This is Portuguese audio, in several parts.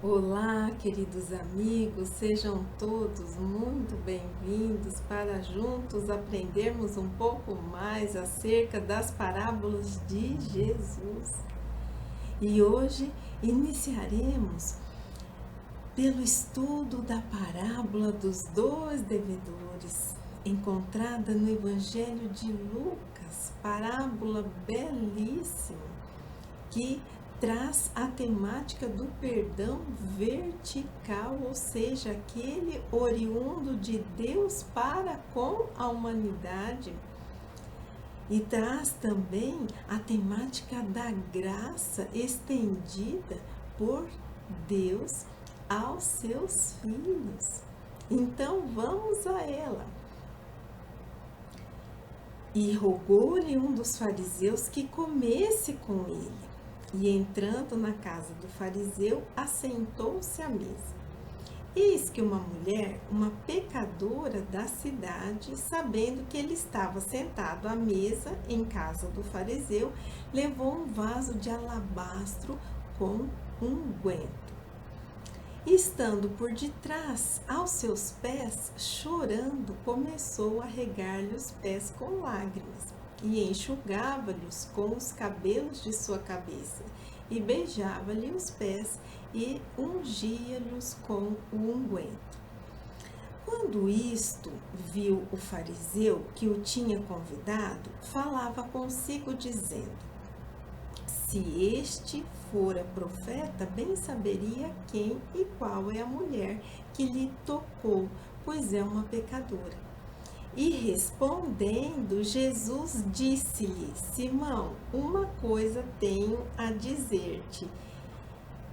Olá, queridos amigos, sejam todos muito bem-vindos para juntos aprendermos um pouco mais acerca das parábolas de Jesus. E hoje iniciaremos pelo estudo da parábola dos dois devedores, encontrada no Evangelho de Lucas, parábola belíssima, que traz a temática do perdão vertical, ou seja, aquele oriundo de Deus para com a humanidade. E traz também a temática da graça estendida por Deus aos seus filhos. Então vamos a ela. E rogou-lhe um dos fariseus que comesse com ele. E entrando na casa do fariseu, assentou-se à mesa. Eis que uma mulher, uma pecadora da cidade, sabendo que ele estava sentado à mesa em casa do fariseu, levou um vaso de alabastro com unguento. E estando por detrás, aos seus pés, chorando, começou a regar-lhe os pés com lágrimas, e enxugava-lhes com os cabelos de sua cabeça, e beijava-lhe os pés, e ungia-lhes com o unguento. Quando isto viu o fariseu que o tinha convidado, falava consigo, dizendo: se este fora profeta, bem saberia quem e qual é a mulher que lhe tocou, pois é uma pecadora. E respondendo, Jesus disse-lhe: Simão, uma coisa tenho a dizer-te.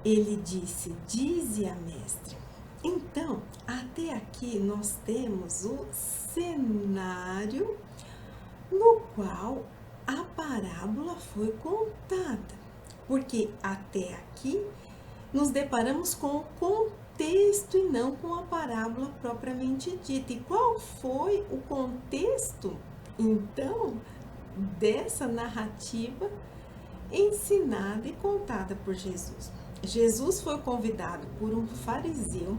Ele disse: dize a mestre. Então, até aqui nós temos o cenário no qual a parábola foi contada, porque até aqui nos deparamos com o contexto e não com a parábola propriamente dita. E qual foi o contexto, então, dessa narrativa ensinada e contada por Jesus? Jesus foi convidado por um fariseu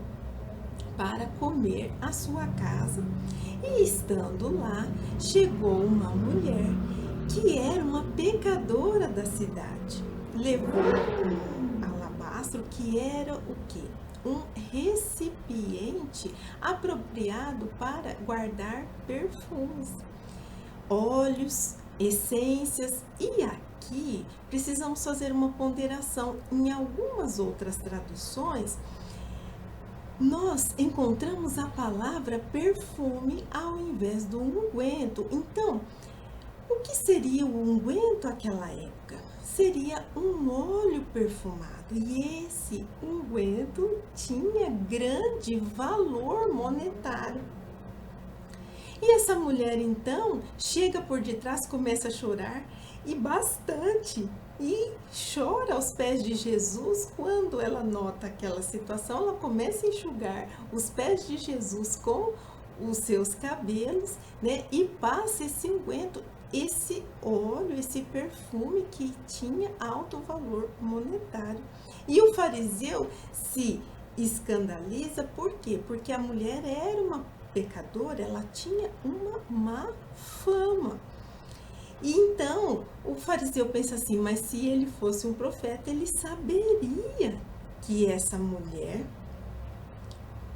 para comer à sua casa, e estando lá, chegou uma mulher que era uma pecadora da cidade. Levou um alabastro que era o quê? Um recipiente apropriado para guardar perfumes, óleos, essências. E aqui precisamos fazer uma ponderação. Em algumas outras traduções, nós encontramos a palavra perfume ao invés do unguento. Então, o que seria o unguento naquela época? Seria um óleo perfumado, e esse unguento tinha grande valor monetário. E essa mulher então chega por detrás, começa a chorar, e bastante, e chora aos pés de Jesus. Quando ela nota aquela situação, ela começa a enxugar os pés de Jesus com os seus cabelos, né? E passa esse unguento, esse óleo, esse perfume que tinha alto valor monetário. E o fariseu se escandaliza, por quê? Porque a mulher era uma pecadora, ela tinha uma má fama. E então o fariseu pensa assim: mas se ele fosse um profeta, ele saberia que essa mulher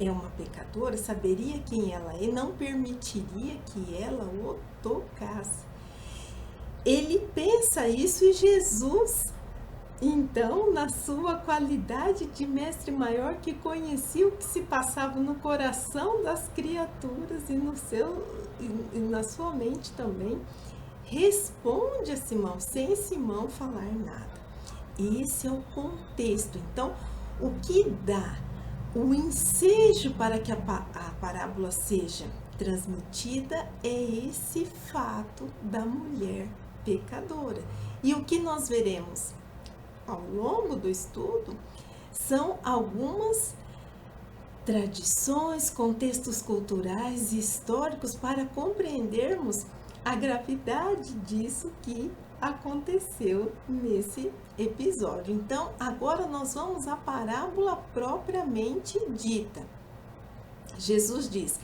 é uma pecadora, saberia quem ela é, não permitiria que ela o tocasse. Ele pensa isso, e Jesus, então, na sua qualidade de mestre maior, que conhecia o que se passava no coração das criaturas e na sua mente também, responde a Simão, sem Simão falar nada. Esse é o contexto. Então, o que dá o ensejo para que a parábola seja transmitida é esse fato da mulher pecadora. E o que nós veremos ao longo do estudo são algumas tradições, contextos culturais e históricos para compreendermos a gravidade disso que aconteceu nesse episódio. Então, agora nós vamos à parábola propriamente dita. Jesus diz: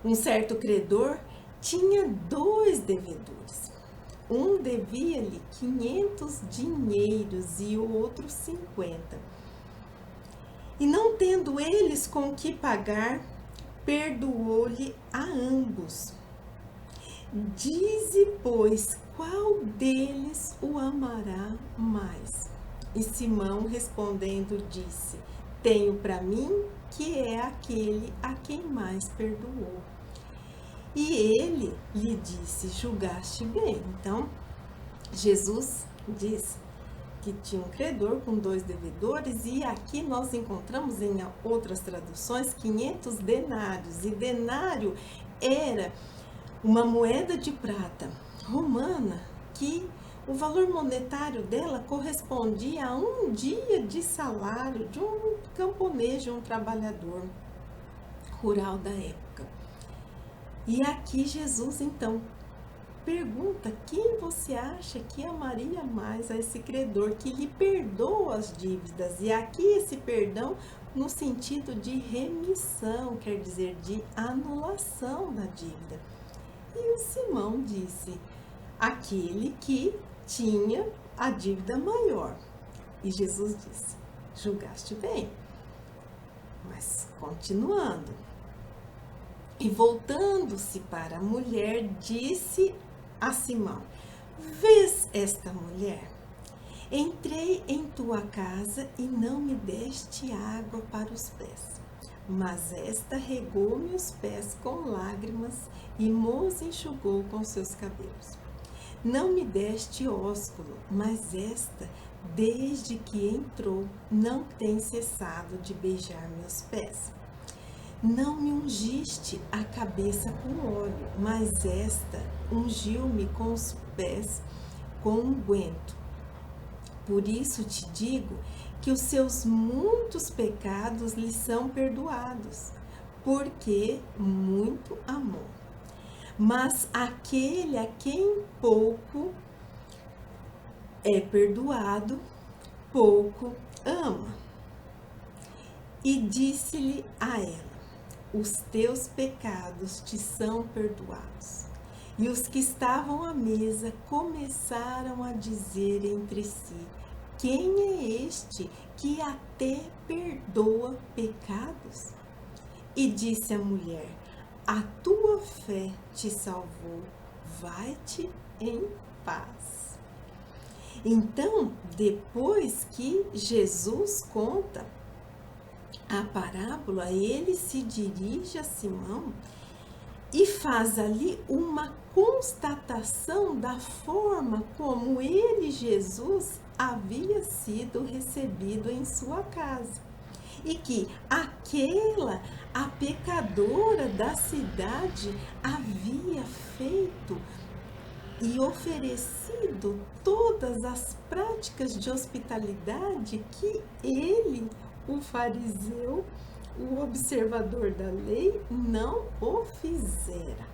um certo credor tinha 2 devedores. Um devia-lhe 500 dinheiros e o outro 50. E não tendo eles com que pagar, perdoou-lhe a ambos. Dize, pois, qual deles o amará mais? E Simão respondendo disse: tenho para mim que é aquele a quem mais perdoou. E ele lhe disse: julgaste bem. Então, Jesus diz que tinha um credor com 2 devedores, e aqui nós encontramos em outras traduções 500 denários. E denário era uma moeda de prata romana que o valor monetário dela correspondia a um dia de salário de um camponês, de um trabalhador rural da época. E aqui Jesus então pergunta: quem você acha que amaria mais a esse credor que lhe perdoa as dívidas? E aqui esse perdão no sentido de remissão, quer dizer, de anulação da dívida. E o Simão disse: aquele que tinha a dívida maior. E Jesus disse: julgaste bem. Mas continuando, e voltando-se para a mulher, disse a Simão: vês esta mulher? Entrei em tua casa e não me deste água para os pés, mas esta regou-me os pés com lágrimas e mos enxugou com seus cabelos. Não me deste ósculo, mas esta, desde que entrou, não tem cessado de beijar meus pés. Não me ungiste a cabeça com óleo, mas esta ungiu-me com os pés com unguento. Por isso te digo que os seus muitos pecados lhe são perdoados, porque muito amou. Mas aquele a quem pouco é perdoado, pouco ama. E disse-lhe a ela: os teus pecados te são perdoados. E os que estavam à mesa começaram a dizer entre si: quem é este que até perdoa pecados? E disse a mulher: a tua fé te salvou, vai-te em paz. Então, depois que Jesus conta a parábola, ele se dirige a Simão e faz ali uma constatação da forma como ele, Jesus, havia sido recebido em sua casa. E que a pecadora da cidade, havia feito e oferecido todas as práticas de hospitalidade que ele, o fariseu, o observador da lei, não o fizera.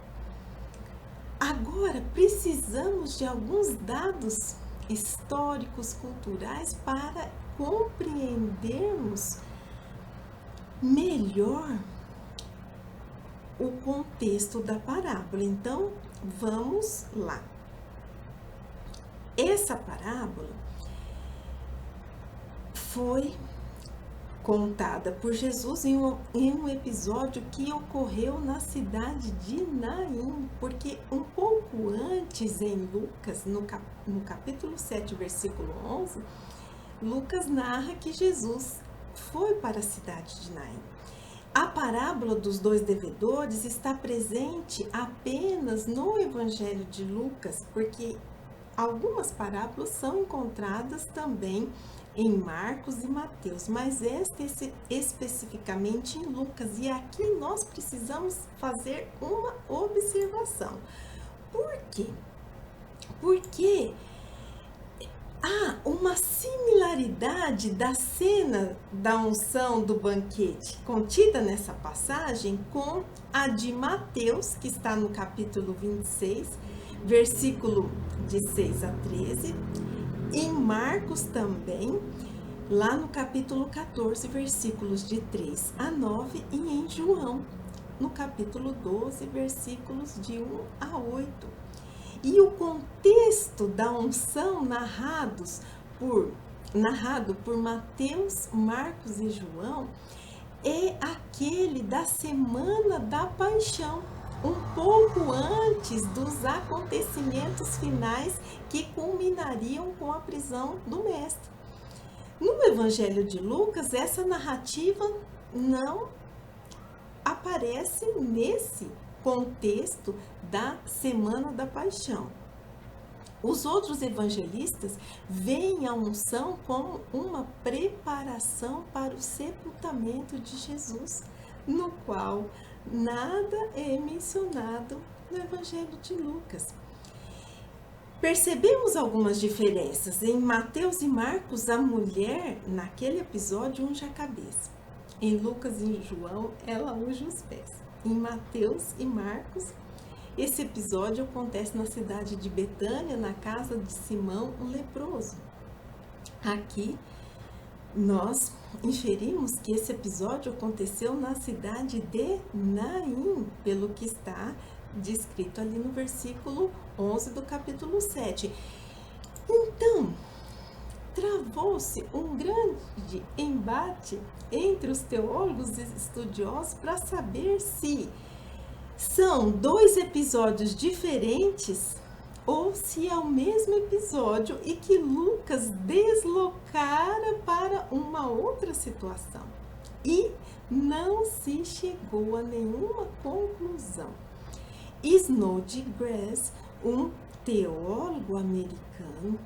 Agora, precisamos de alguns dados históricos, culturais, para compreendermos melhor o contexto da parábola. Então, vamos lá. Essa parábola foi contada por Jesus em um episódio que ocorreu na cidade de Naim, porque um pouco antes, em Lucas, no capítulo 7, versículo 11, Lucas narra que Jesus foi para a cidade de Naim. A parábola dos 2 devedores está presente apenas no Evangelho de Lucas, porque algumas parábolas são encontradas também em Marcos e Mateus, mas esta especificamente em Lucas. E aqui nós precisamos fazer uma observação. Por quê? Porque há uma similaridade da cena da unção do banquete contida nessa passagem com a de Mateus, que está no capítulo 26, versículo de 6 a 13, em Marcos também, lá no capítulo 14, versículos de 3 a 9, e em João, no capítulo 12, versículos de 1 a 8. E o contexto da unção narrado por Mateus, Marcos e João é aquele da semana da paixão, um pouco antes dos acontecimentos finais que culminariam com a prisão do mestre. No Evangelho de Lucas, essa narrativa não aparece nesse contexto da semana da paixão. Os outros evangelistas veem a unção como uma preparação para o sepultamento de Jesus, no qual nada é mencionado no Evangelho de Lucas. Percebemos algumas diferenças. Em Mateus e Marcos, a mulher, naquele episódio, unge a cabeça. Em Lucas e João, ela unge os pés. Em Mateus e Marcos, esse episódio acontece na cidade de Betânia, na casa de Simão, o leproso. Aqui, nós inferimos que esse episódio aconteceu na cidade de Naim, pelo que está descrito ali no versículo 11 do capítulo 7. Então, travou-se um grande embate entre os teólogos e estudiosos para saber se são dois episódios diferentes ou se é o mesmo episódio e que Lucas deslocara para uma outra situação. E não se chegou a nenhuma conclusão. Snodgrass, um teólogo americano,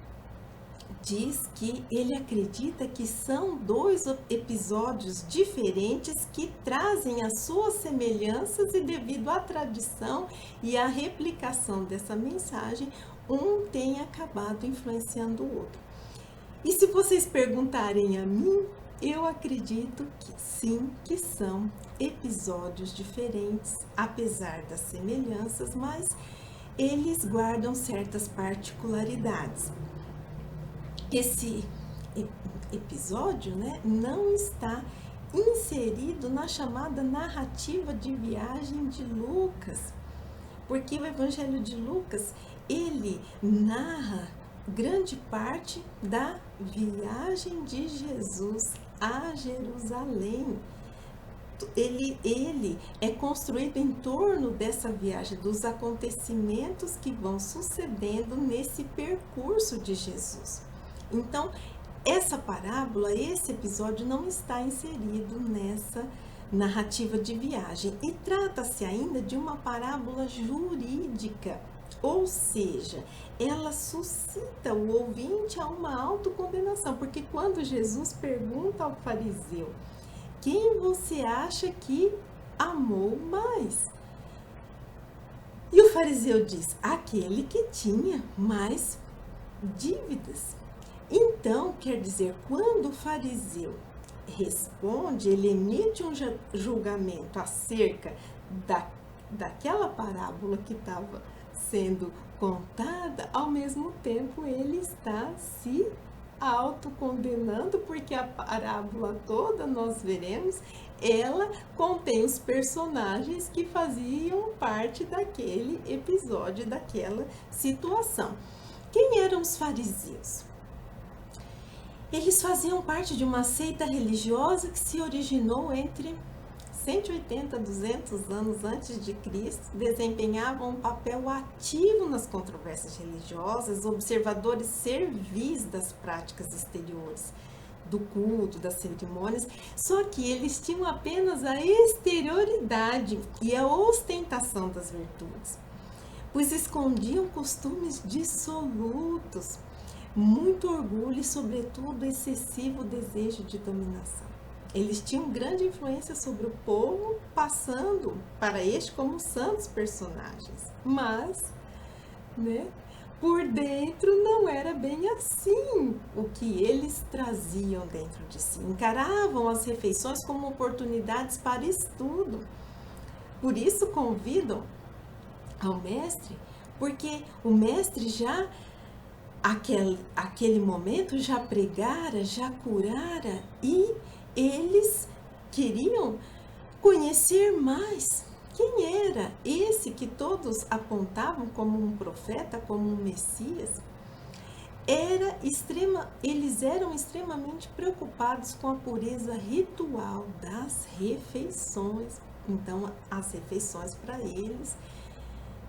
diz que ele acredita que são dois episódios diferentes que trazem as suas semelhanças e devido à tradição e à replicação dessa mensagem, um tem acabado influenciando o outro. E se vocês perguntarem a mim, eu acredito que sim, que são episódios diferentes, apesar das semelhanças, mas eles guardam certas particularidades. Esse episódio, não está inserido na chamada narrativa de viagem de Lucas, porque o Evangelho de Lucas, ele narra grande parte da viagem de Jesus a Jerusalém. Ele é construído em torno dessa viagem, dos acontecimentos que vão sucedendo nesse percurso de Jesus. Então, essa parábola, esse episódio não está inserido nessa narrativa de viagem. E trata-se ainda de uma parábola jurídica, ou seja, ela suscita o ouvinte a uma autocondenação, porque quando Jesus pergunta ao fariseu, quem você acha que amou mais? E o fariseu diz, aquele que tinha mais dívidas. Então, quer dizer, quando o fariseu responde, ele emite um julgamento acerca daquela parábola que estava sendo contada, ao mesmo tempo ele está se autocondenando, porque a parábola toda, nós veremos, ela contém os personagens que faziam parte daquele episódio, daquela situação. Quem eram os fariseus? Eles faziam parte de uma seita religiosa que se originou entre 180 a 200 anos antes de Cristo, desempenhavam um papel ativo nas controvérsias religiosas, observadores servis das práticas exteriores, do culto, das cerimônias, só que eles tinham apenas a exterioridade e a ostentação das virtudes, pois escondiam costumes dissolutos, muito orgulho e, sobretudo, excessivo desejo de dominação. Eles tinham grande influência sobre o povo, passando para este como santos personagens. Mas, por dentro não era bem assim o que eles traziam dentro de si. Encaravam as refeições como oportunidades para estudo. Por isso convidam ao mestre porque o mestre já, aquele momento, já pregara, já curara, e eles queriam conhecer mais quem era esse que todos apontavam como um profeta, como um Messias. Eles eram extremamente preocupados com a pureza ritual das refeições. Então, as refeições para eles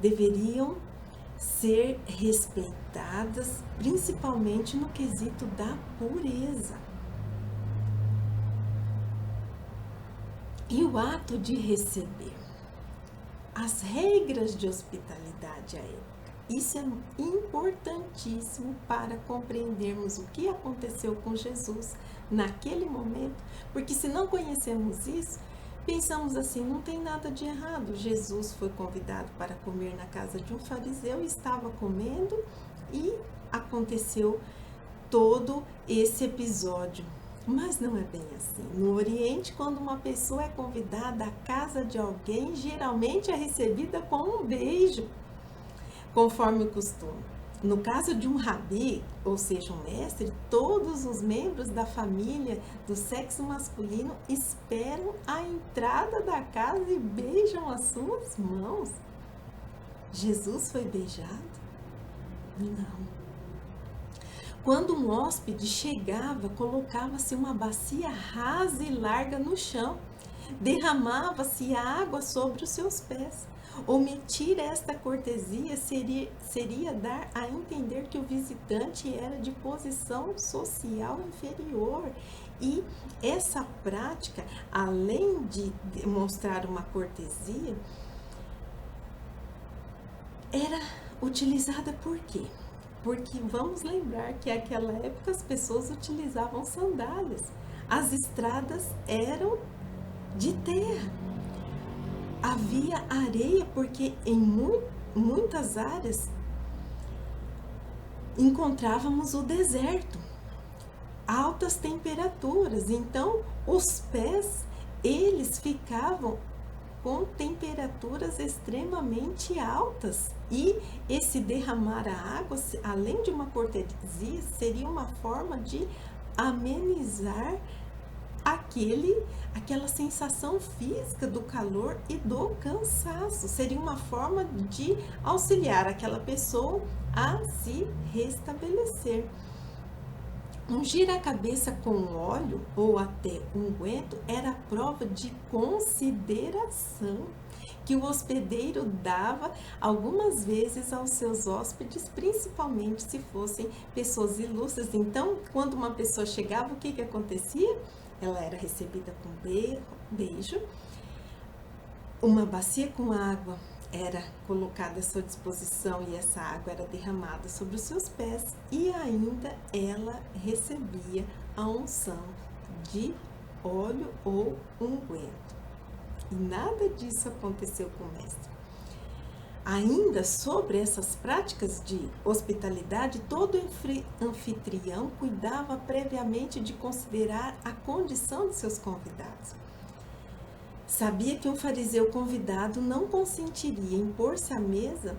deveriam ser respeitadas, principalmente no quesito da pureza. E o ato de receber, as regras de hospitalidade à época. Isso é importantíssimo para compreendermos o que aconteceu com Jesus naquele momento, porque se não conhecemos isso, pensamos assim, não tem nada de errado. Jesus foi convidado para comer na casa de um fariseu, estava comendo e aconteceu todo esse episódio. Mas não é bem assim. No Oriente, quando uma pessoa é convidada à casa de alguém, geralmente é recebida com um beijo, conforme o costume. No caso de um rabi, ou seja, um mestre, todos os membros da família do sexo masculino esperam a entrada da casa e beijam as suas mãos. Jesus foi beijado? Não. Quando um hóspede chegava, colocava-se uma bacia rasa e larga no chão, derramava-se água sobre os seus pés. Omitir esta cortesia seria dar a entender que o visitante era de posição social inferior. E essa prática, além de demonstrar uma cortesia, era utilizada por quê? Porque vamos lembrar que naquela época as pessoas utilizavam sandálias. As estradas eram de terra. Havia areia porque em muitas áreas encontrávamos o deserto, altas temperaturas. Então, os pés, eles ficavam com temperaturas extremamente altas. E esse derramar a água, além de uma cortesia, seria uma forma de amenizar aquela sensação física do calor e do cansaço. Seria uma forma de auxiliar aquela pessoa a se restabelecer. Ungir a cabeça com óleo ou até unguento era prova de consideração que o hospedeiro dava algumas vezes aos seus hóspedes, principalmente se fossem pessoas ilustres. Então, quando uma pessoa chegava, o que acontecia? Ela era recebida com beijo, uma bacia com água era colocada à sua disposição e essa água era derramada sobre os seus pés, e ainda ela recebia a unção de óleo ou unguento. E nada disso aconteceu com o mestre. Ainda sobre essas práticas de hospitalidade, todo anfitrião cuidava previamente de considerar a condição de seus convidados. Sabia que um fariseu convidado não consentiria em pôr-se à mesa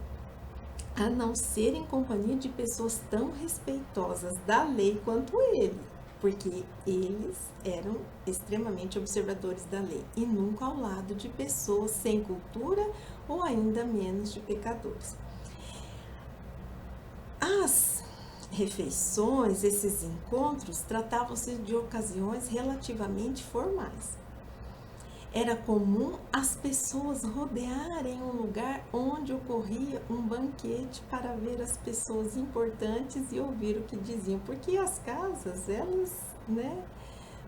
a não ser em companhia de pessoas tão respeitosas da lei quanto ele, porque eles eram extremamente observadores da lei, e nunca ao lado de pessoas sem cultura ou ainda menos de pecadores. As refeições, esses encontros, tratavam-se de ocasiões relativamente formais. Era comum as pessoas rodearem um lugar onde ocorria um banquete para ver as pessoas importantes e ouvir o que diziam, porque as casas, elas,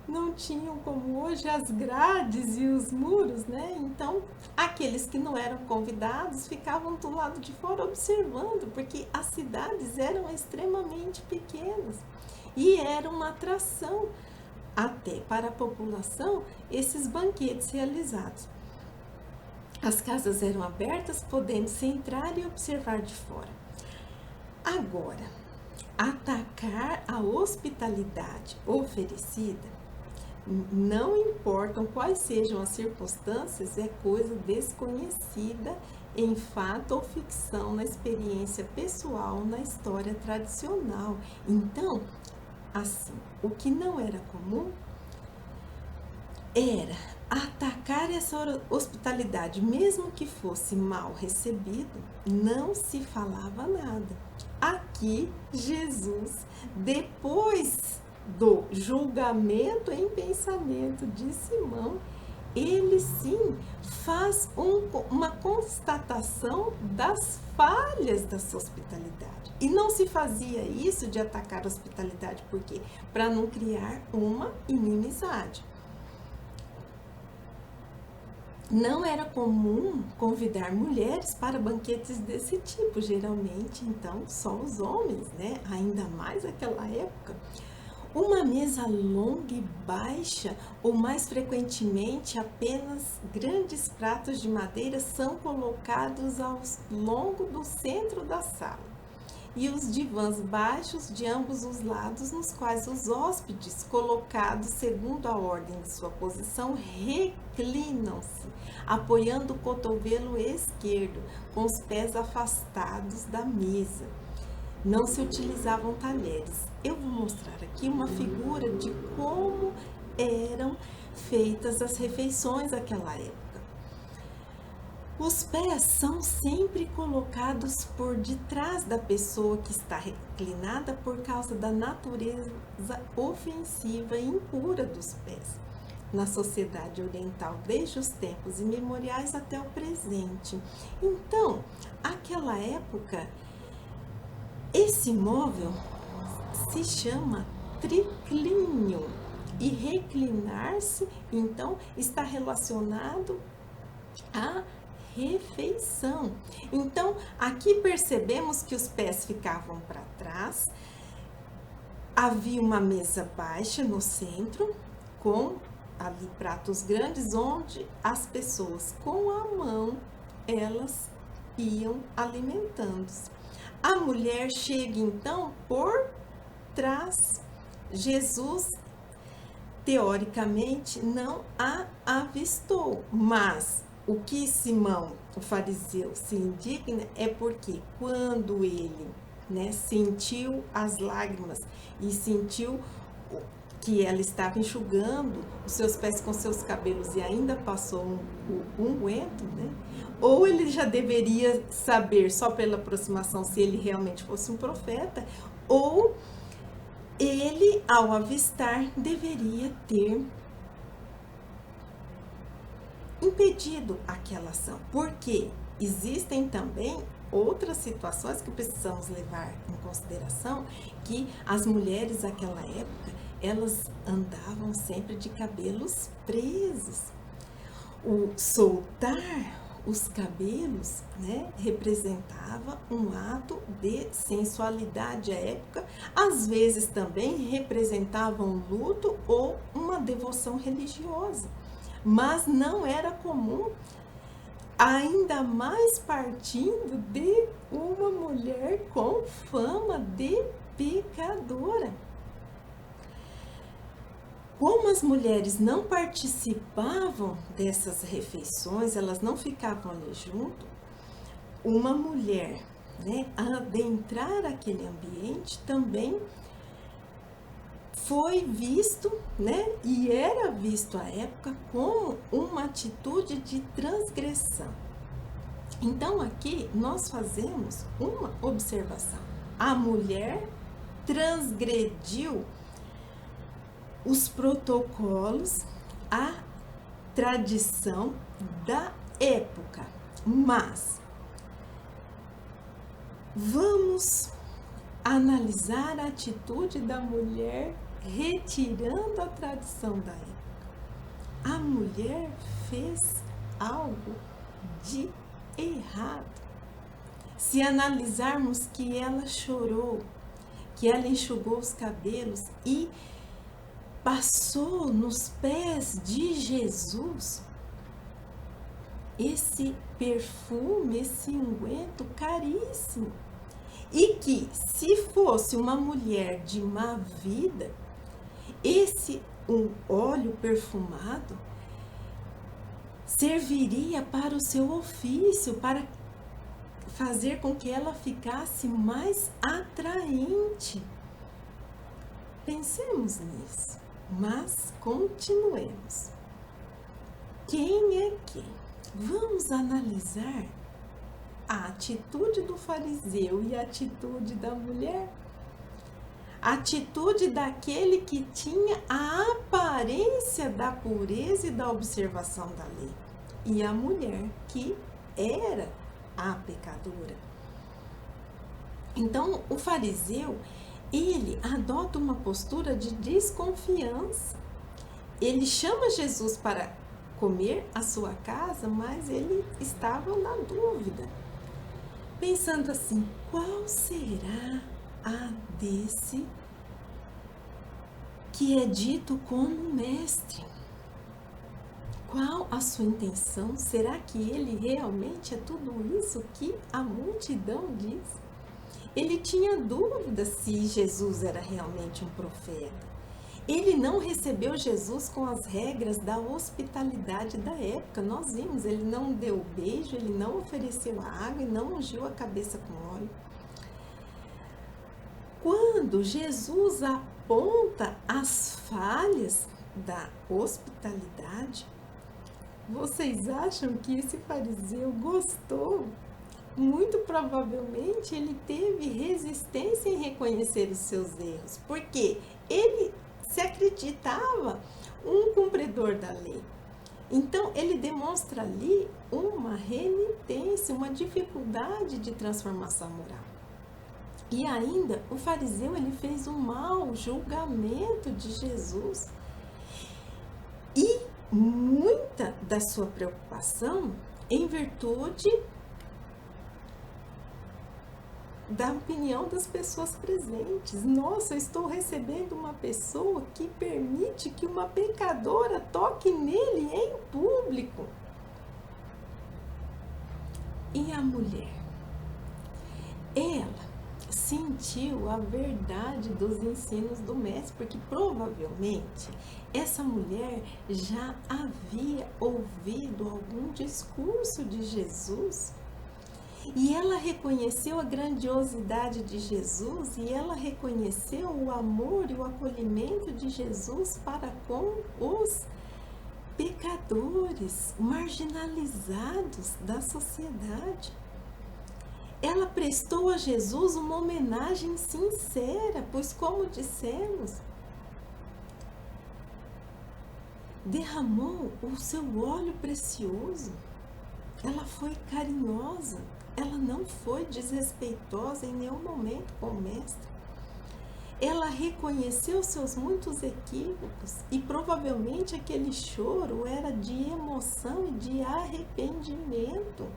não tinham como hoje as grades e os muros, Então, aqueles que não eram convidados ficavam do lado de fora observando, porque as cidades eram extremamente pequenas e era uma atração até para a população esses banquetes realizados. As casas eram abertas, podendo-se entrar e observar de fora. Agora, atacar a hospitalidade oferecida Não importam quais sejam as circunstâncias, é coisa desconhecida em fato ou ficção, na experiência pessoal, na história tradicional. Então, assim, o que não era comum era atacar essa hospitalidade, mesmo que fosse mal recebido, não se falava nada. Aqui, Jesus, depois do julgamento em pensamento de Simão, ele sim faz uma constatação das falhas dessa hospitalidade. E não se fazia isso de atacar a hospitalidade, por quê? Para não criar uma inimizade. Não era comum convidar mulheres para banquetes desse tipo, geralmente, então, só os homens, né? Ainda mais naquela época. Uma mesa longa e baixa, ou mais frequentemente, apenas grandes pratos de madeira são colocados ao longo do centro da sala. E os divãs baixos de ambos os lados, nos quais os hóspedes, colocados segundo a ordem de sua posição, reclinam-se, apoiando o cotovelo esquerdo, com os pés afastados da mesa. Não se utilizavam talheres. Eu vou mostrar aqui uma figura de como eram feitas as refeições naquela época. Os pés são sempre colocados por detrás da pessoa que está reclinada por causa da natureza ofensiva e impura dos pés. Na sociedade oriental, desde os tempos imemoriais até o presente. Então, aquela época, esse móvel se chama triclínio e reclinar-se, então, está relacionado a refeição. Então, aqui percebemos que os pés ficavam para trás, havia uma mesa baixa no centro, com ali pratos grandes, onde as pessoas com a mão, elas iam alimentando-se. A mulher chega então por trás. Jesus, teoricamente, não a avistou, mas o que Simão, o fariseu, se indigna é porque quando ele, sentiu as lágrimas e sentiu que ela estava enxugando os seus pés com seus cabelos e ainda passou um unguento, ou ele já deveria saber só pela aproximação se ele realmente fosse um profeta, ou ele, ao avistar, deveria ter impedido aquela ação, porque existem também outras situações que precisamos levar em consideração, que as mulheres daquela época, elas andavam sempre de cabelos presos. O soltar os cabelos, representava um ato de sensualidade à época, às vezes também representava um luto ou uma devoção religiosa. Mas não era comum, ainda mais partindo de uma mulher com fama de pecadora. Como as mulheres não participavam dessas refeições, elas não ficavam ali junto, uma mulher, adentrar aquele ambiente também foi visto, e era visto à época como uma atitude de transgressão. Então aqui nós fazemos uma observação. A mulher transgrediu os protocolos, a tradição da época. Mas vamos analisar a atitude da mulher retirando a tradição da época. A mulher fez algo de errado. Se analisarmos que ela chorou, que ela enxugou os cabelos e passou nos pés de Jesus esse perfume, esse unguento caríssimo, e que se fosse uma mulher de má vida, esse um óleo perfumado serviria para o seu ofício, para fazer com que ela ficasse mais atraente. Pensemos nisso, mas continuemos. Quem é quem? Vamos analisar a atitude do fariseu e a atitude da mulher. A atitude daquele que tinha a aparência da pureza e da observação da lei. E a mulher que era a pecadora. Então, o fariseu, ele adota uma postura de desconfiança. Ele chama Jesus para comer à sua casa, mas ele estava na dúvida, pensando assim: qual será a desse que é dito como mestre? Qual a sua intenção? Será que ele realmente é tudo isso que a multidão diz? Ele tinha dúvida se Jesus era realmente um profeta. Ele não recebeu Jesus com as regras da hospitalidade da época. Nós vimos, ele não deu beijo, ele não ofereceu água e não ungiu a cabeça com óleo. Quando Jesus aponta as falhas da hospitalidade, vocês acham que esse fariseu gostou? Muito provavelmente ele teve resistência em reconhecer os seus erros, porque ele se acreditava um cumpridor da lei. Então ele demonstra ali uma renitência, uma dificuldade de transformação moral. E ainda o fariseu ele fez um mau julgamento de Jesus. E muita da sua preocupação em virtude da opinião das pessoas presentes. Nossa, eu estou recebendo uma pessoa que permite que uma pecadora toque nele em público. E a mulher? Ela sentiu a verdade dos ensinos do mestre, porque provavelmente essa mulher já havia ouvido algum discurso de Jesus e ela reconheceu a grandiosidade de Jesus e ela reconheceu o amor e o acolhimento de Jesus para com os pecadores marginalizados da sociedade. Ela prestou a Jesus uma homenagem sincera, pois, como dissemos, derramou o seu óleo precioso. Ela foi carinhosa, ela não foi desrespeitosa em nenhum momento com o mestre. Ela reconheceu seus muitos equívocos e provavelmente aquele choro era de emoção e de arrependimento.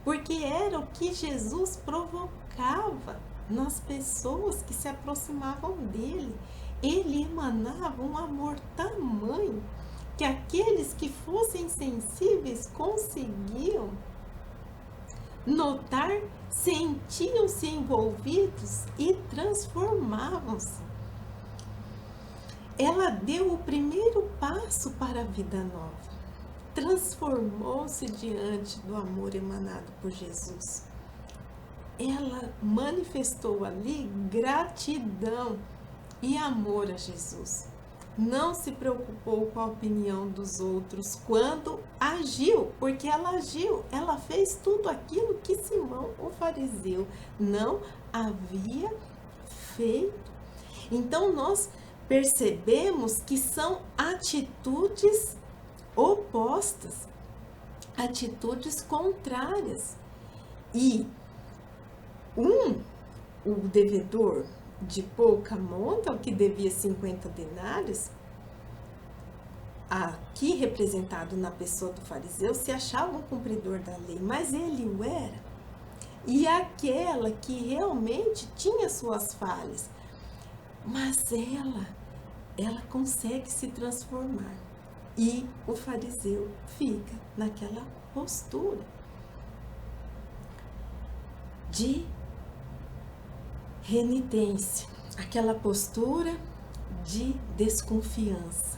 Porque era o que Jesus provocava nas pessoas que se aproximavam dele. Ele emanava um amor tamanho que aqueles que fossem sensíveis conseguiam notar, sentiam-se envolvidos e transformavam-se. Ela deu o primeiro passo para a vida nova. Transformou-se diante do amor emanado por Jesus. Ela manifestou ali gratidão e amor a Jesus. Não se preocupou com a opinião dos outros quando agiu, porque ela agiu, ela fez tudo aquilo que Simão, o fariseu, não havia feito. Então nós percebemos que são atitudes opostas, atitudes contrárias. E o devedor de pouca monta, o que devia 50 denários, aqui representado na pessoa do fariseu, se achava um cumpridor da lei, mas ele o era. E aquela que realmente tinha suas falhas, mas ela consegue se transformar. E o fariseu fica naquela postura de renitência, aquela postura de desconfiança.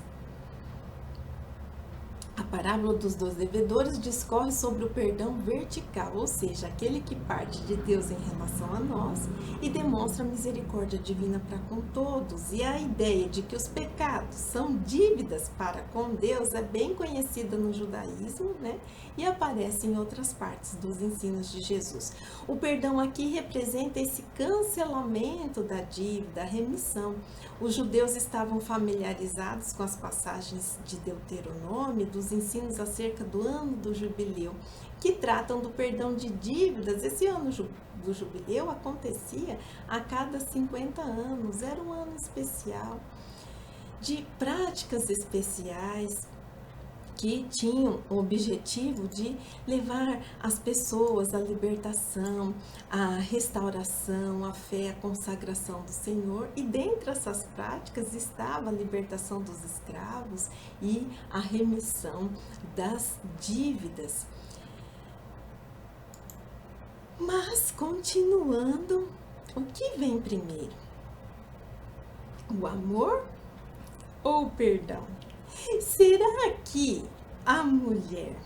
A parábola dos 2 devedores discorre sobre o perdão vertical, ou seja, aquele que parte de Deus em relação a nós e demonstra a misericórdia divina para com todos. E a ideia de que os pecados são dívidas para com Deus é bem conhecida no judaísmo, né? E aparece em outras partes dos ensinos de Jesus. O perdão aqui representa esse cancelamento da dívida, a remissão. Os judeus estavam familiarizados com as passagens de Deuteronômio, dos ensinos acerca do ano do jubileu, que tratam do perdão de dívidas. Esse ano do jubileu acontecia a cada 50 anos, era um ano especial, de práticas especiais, que tinham o objetivo de levar as pessoas à libertação, à restauração, à fé, à consagração do Senhor. E dentre essas práticas estava a libertação dos escravos e a remissão das dívidas. Mas, continuando, o que vem primeiro? O amor ou o perdão? Será que a mulher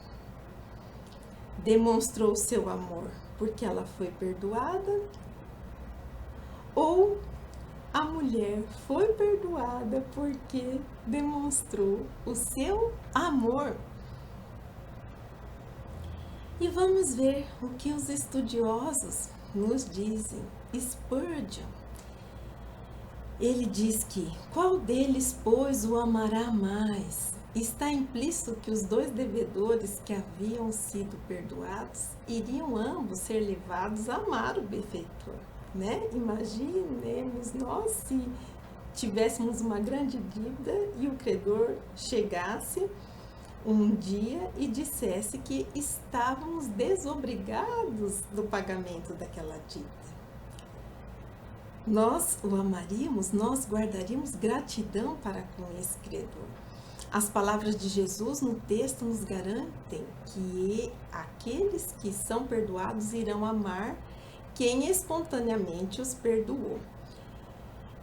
demonstrou seu amor porque ela foi perdoada? Ou a mulher foi perdoada porque demonstrou o seu amor? E vamos ver o que os estudiosos nos dizem. Spurgeon, ele diz que, qual deles, pois, o amará mais? Está implícito que os 2 devedores que haviam sido perdoados iriam ambos ser levados a amar o benfeitor, né? Imaginemos nós se tivéssemos uma grande dívida e o credor chegasse um dia e dissesse que estávamos desobrigados do pagamento daquela dívida. Nós o amaríamos, nós guardaríamos gratidão para com esse credor. As palavras de Jesus no texto nos garantem que aqueles que são perdoados irão amar quem espontaneamente os perdoou.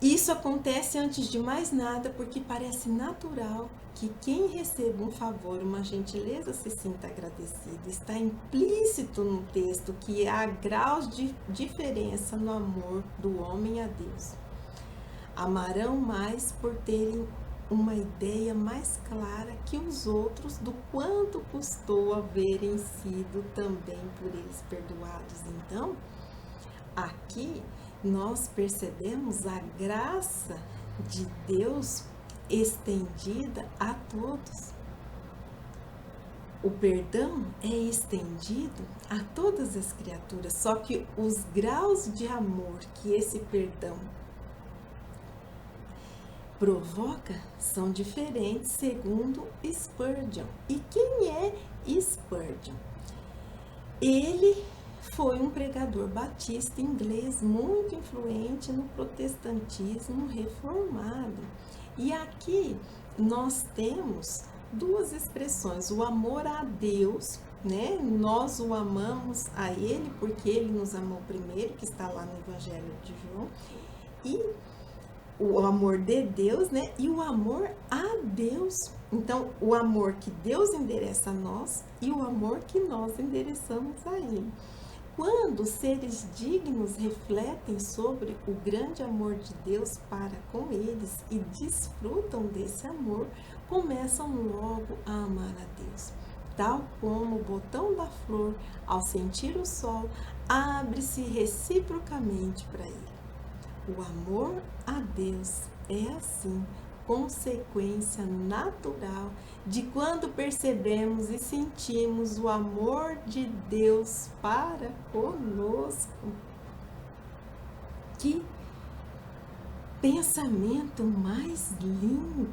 Isso acontece antes de mais nada porque parece natural que quem receba um favor, uma gentileza, se sinta agradecido. Está implícito no texto que há graus de diferença no amor do homem a Deus. Amarão mais por terem uma ideia mais clara que os outros do quanto custou haverem sido também por eles perdoados. Então, aqui nós percebemos a graça de Deus estendida a todos. O perdão é estendido a todas as criaturas, só que os graus de amor que esse perdão provoca são diferentes segundo Spurgeon. E quem é Spurgeon? Ele foi um pregador batista inglês muito influente no protestantismo reformado. E aqui nós temos 2 expressões: o amor a Deus, né? Nós o amamos a Ele porque Ele nos amou primeiro, que está lá no Evangelho de João, e o amor de Deus, né? E o amor a Deus. Então, o amor que Deus endereça a nós e o amor que nós endereçamos a Ele. Quando seres dignos refletem sobre o grande amor de Deus para com eles e desfrutam desse amor, começam logo a amar a Deus. Tal como o botão da flor, ao sentir o sol, abre-se reciprocamente para ele. O amor a Deus é assim, consequência natural de quando percebemos e sentimos o amor de Deus para conosco. Que pensamento mais lindo!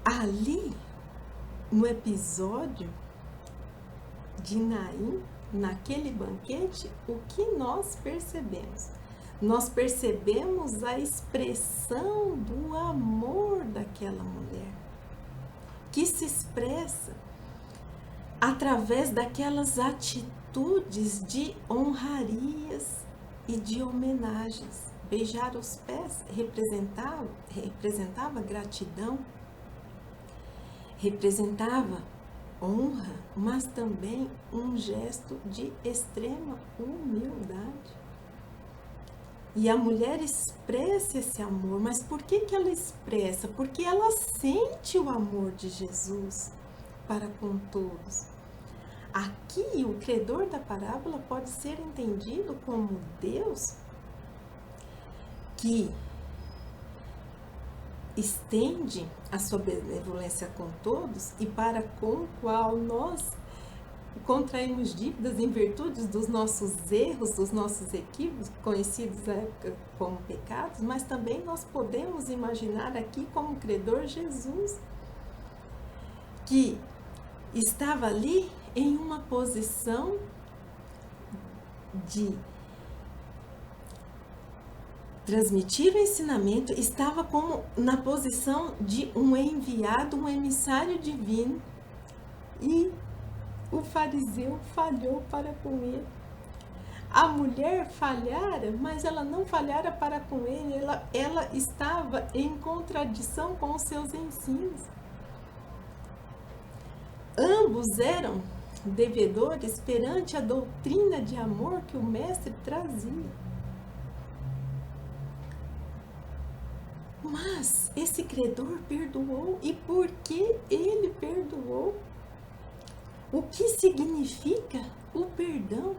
Ali, no episódio de Naim, naquele banquete, o que nós percebemos? Nós percebemos a expressão do amor daquela mulher, que se expressa através daquelas atitudes de honrarias e de homenagens. Beijar os pés representava gratidão, representava honra, mas também um gesto de extrema humildade. E a mulher expressa esse amor, mas por que ela expressa? Porque ela sente o amor de Jesus para com todos. Aqui, o credor da parábola pode ser entendido como Deus que estende a sua benevolência com todos e para com o qual nós contraímos dívidas em virtude dos nossos erros, dos nossos equívocos, conhecidos na época como pecados, mas também nós podemos imaginar aqui como credor Jesus, que estava ali em uma posição de transmitir o ensinamento, estava como na posição de um enviado, um emissário divino, e o fariseu falhou para com ele. A mulher falhara, mas ela não falhara para com ele, ela estava em contradição com os seus ensinos. Ambos eram devedores perante a doutrina de amor que o mestre trazia. Mas esse credor perdoou, e por que ele perdoou? O que significa o perdão?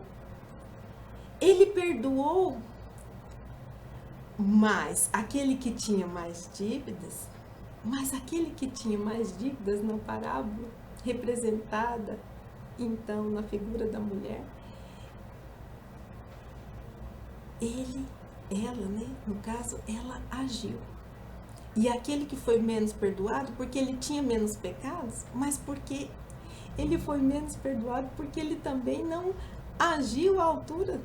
Ele perdoou, mas aquele que tinha mais dívidas, na parábola, representada então na figura da mulher, no caso, ela agiu. E aquele que foi menos perdoado, porque ele tinha menos pecados, mas porque ele foi menos perdoado porque ele também não agiu à altura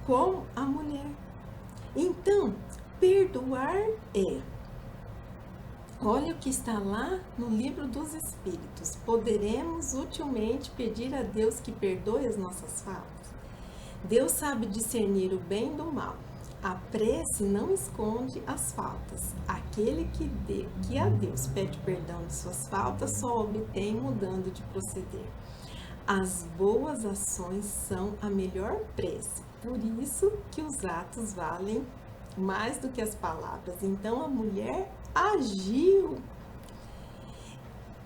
como a mulher. Então, perdoar olha o que está lá no livro dos Espíritos. Poderemos utilmente pedir a Deus que perdoe as nossas faltas. Deus sabe discernir o bem do mal. A prece não esconde as faltas. Aquele que a Deus pede perdão de suas faltas só obtém mudando de proceder. As boas ações são a melhor prece. Por isso que os atos valem mais do que as palavras. Então a mulher agiu.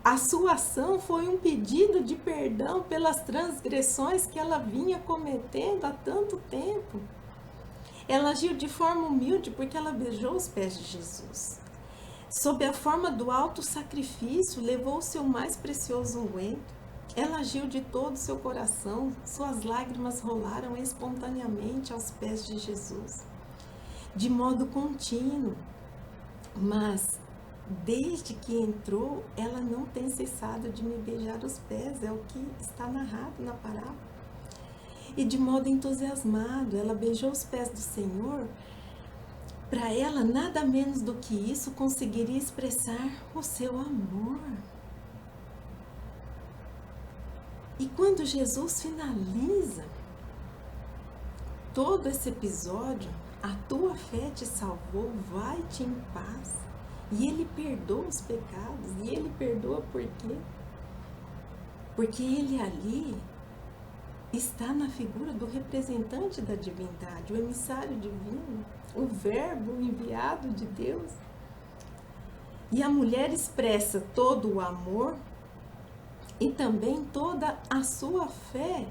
A sua ação foi um pedido de perdão pelas transgressões que ela vinha cometendo há tanto tempo. Ela agiu de forma humilde porque ela beijou os pés de Jesus. Sob a forma do alto sacrifício, levou o seu mais precioso unguento. Ela agiu de todo o seu coração, suas lágrimas rolaram espontaneamente aos pés de Jesus, de modo contínuo. Mas, desde que entrou, ela não tem cessado de me beijar os pés, é o que está narrado na parábola. E de modo entusiasmado, ela beijou os pés do Senhor. Para ela, nada menos do que isso conseguiria expressar o seu amor. E quando Jesus finaliza todo esse episódio, a tua fé te salvou, vai-te em paz. E ele perdoa os pecados. E ele perdoa por quê? Porque ele ali está na figura do representante da divindade, o emissário divino, o verbo enviado de Deus. E a mulher expressa todo o amor e também toda a sua fé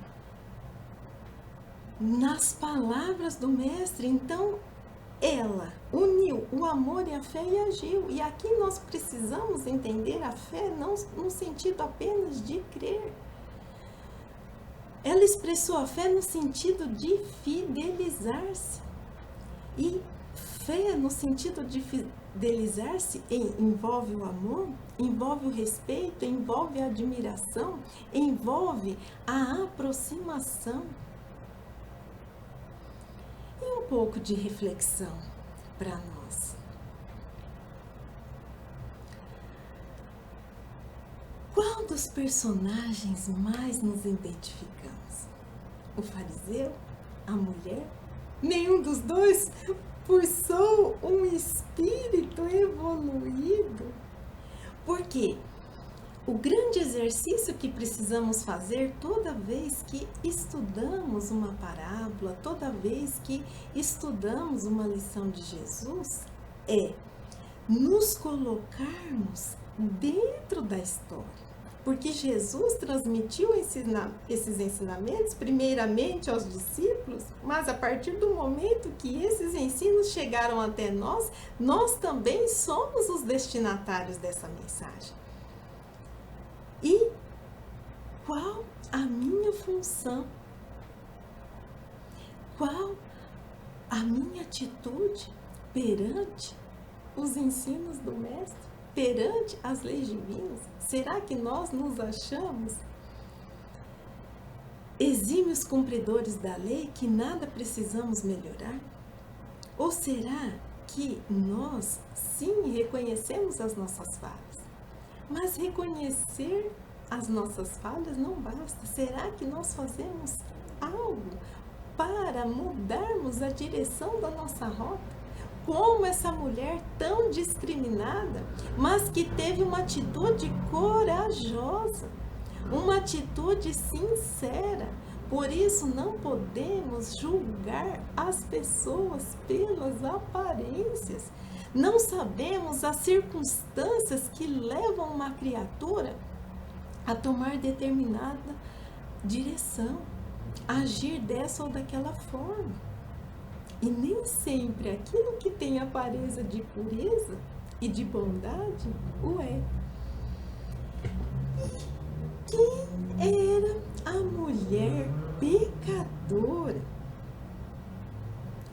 nas palavras do mestre. Então, ela uniu o amor e a fé e agiu. E aqui nós precisamos entender a fé não no sentido apenas de crer. Ela expressou a fé no sentido de fidelizar-se. E fé no sentido de fidelizar-se envolve o amor, envolve o respeito, envolve a admiração, envolve a aproximação. E um pouco de reflexão para nós. Qual dos personagens mais nos identificamos? O fariseu, a mulher Nenhum dos dois, pois sou um espírito evoluído. Porque o grande exercício que precisamos fazer toda vez que estudamos uma parábola, toda vez que estudamos uma lição de Jesus, é nos colocarmos dentro da história. Porque Jesus transmitiu esses ensinamentos primeiramente aos discípulos, mas a partir do momento que esses ensinos chegaram até nós, nós também somos os destinatários dessa mensagem. E qual a minha função? Qual a minha atitude perante os ensinos do Mestre, perante as leis divinas? Será que nós nos achamos exímios cumpridores da lei que nada precisamos melhorar? Ou será que nós, sim, reconhecemos as nossas falhas? Mas reconhecer as nossas falhas não basta. Será que nós fazemos algo para mudarmos a direção da nossa rota? Como essa mulher tão discriminada, mas que teve uma atitude corajosa, uma atitude sincera. Por isso não podemos julgar as pessoas pelas aparências. Não sabemos as circunstâncias que levam uma criatura a tomar determinada direção, a agir dessa ou daquela forma. E nem sempre aquilo que tem aparência de pureza e de bondade o é. Quem era a mulher pecadora?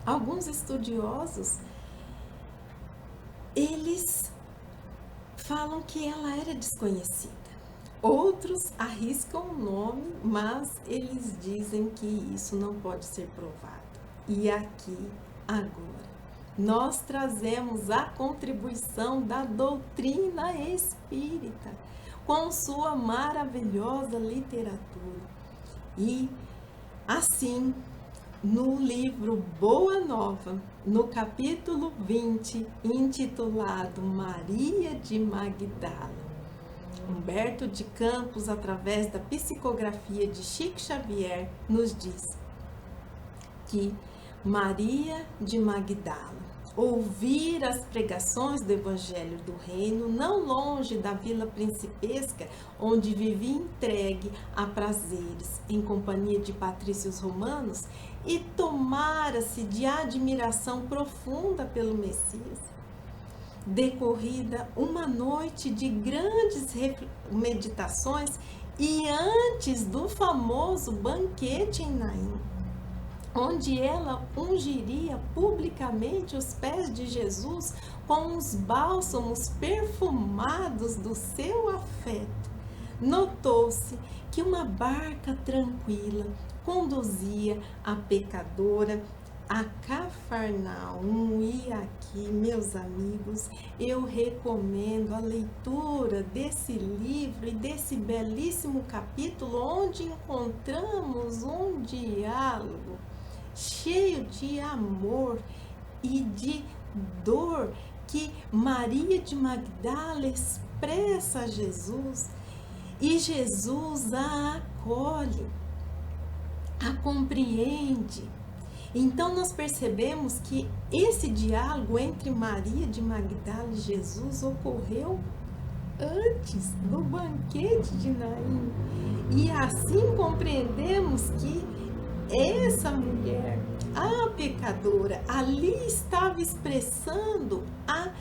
Alguns estudiosos, eles falam que ela era desconhecida. Outros arriscam o nome, mas eles dizem que isso não pode ser provado. E aqui, agora, nós trazemos a contribuição da doutrina espírita, com sua maravilhosa literatura. E, assim, no livro Boa Nova, no capítulo 20, intitulado Maria de Magdala, Humberto de Campos, através da psicografia de Chico Xavier, nos diz que Maria de Magdala ouvir as pregações do Evangelho do Reino, não longe da vila principesca, onde vivia entregue a prazeres, em companhia de patrícios romanos, e tomara-se de admiração profunda pelo Messias. Decorrida uma noite de grandes meditações e antes do famoso banquete em Naim, onde ela ungiria publicamente os pés de Jesus com os bálsamos perfumados do seu afeto, notou-se que uma barca tranquila conduzia a pecadora a Cafarnaum. E aqui, meus amigos, eu recomendo a leitura desse livro e desse belíssimo capítulo, onde encontramos um diálogo cheio de amor e de dor que Maria de Magdala expressa a Jesus, e Jesus a acolhe, a compreende. Então nós percebemos que esse diálogo entre Maria de Magdala e Jesus ocorreu antes do banquete de Naim, e assim compreendemos que essa mulher, a pecadora, ali estava expressando a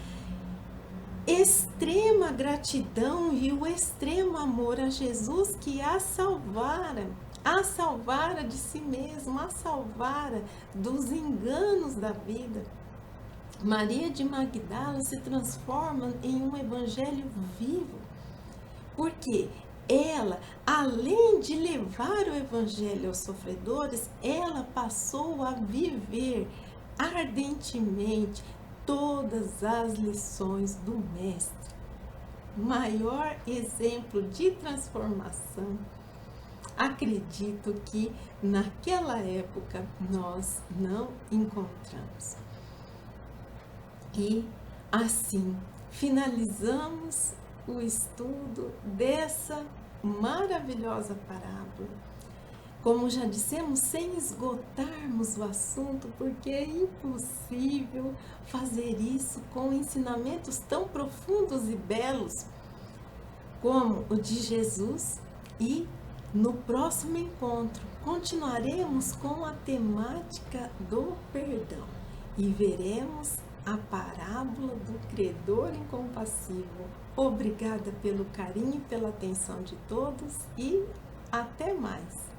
extrema gratidão e o extremo amor a Jesus, que a salvara de si mesma, a salvara dos enganos da vida. Maria de Magdala se transforma em um evangelho vivo, porque ela, além de levar o evangelho aos sofredores, ela passou a viver ardentemente todas as lições do Mestre. Maior exemplo de transformação acredito que naquela época nós não encontramos. E assim finalizamos o estudo dessa maravilhosa parábola. Como já dissemos, sem esgotarmos o assunto, porque é impossível fazer isso com ensinamentos tão profundos e belos como o de Jesus. E no próximo encontro continuaremos com a temática do perdão e veremos a parábola do credor incompassivo. Obrigada pelo carinho e pela atenção de todos e até mais!